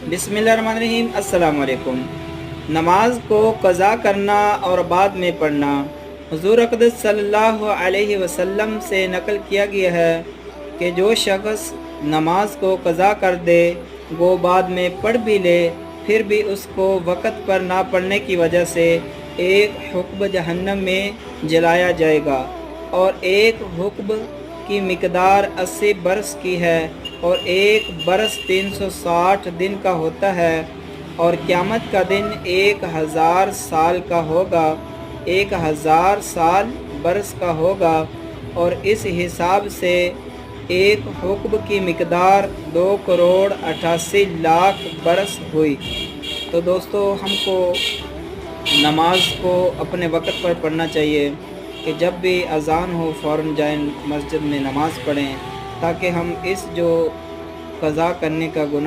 बिस्मिल्लाहिर्रहमानिर्रहीम। अस्सलाम वालेकुम। नमाज को क़ज़ा करना और बाद में पढ़ना। हुज़ूर अक़दस सल्लल्लाहु अलैहि वसल्लम से नकल किया गया है कि जो शख़्स नमाज को क़ज़ा कर दे, वो बाद में पढ़ भी ले, फिर भी उसको वक़्त पर ना पढ़ने की वजह से एक हुक्म जहन्नम में जलाया जाएगा और एक हुक्म की मिक़दार 80 बरस की है और एक बरस 360 दिन का होता है और क़यामत का दिन 1000 साल का होगा, 1000 साल बरस का होगा और इस हिसाब से एक हुक्म की मिक़दार 2 करोड़ 88 लाख बरस हुई। तो दोस्तों, हमको नमाज को अपने वक़्त पर पढ़ना चाहिए कि जब भी अज़ान हो फ़ौरन जाएँ मस्जिद में नमाज़ पढ़ें, ताकि हम इस जो क़ज़ा करने का गुनाह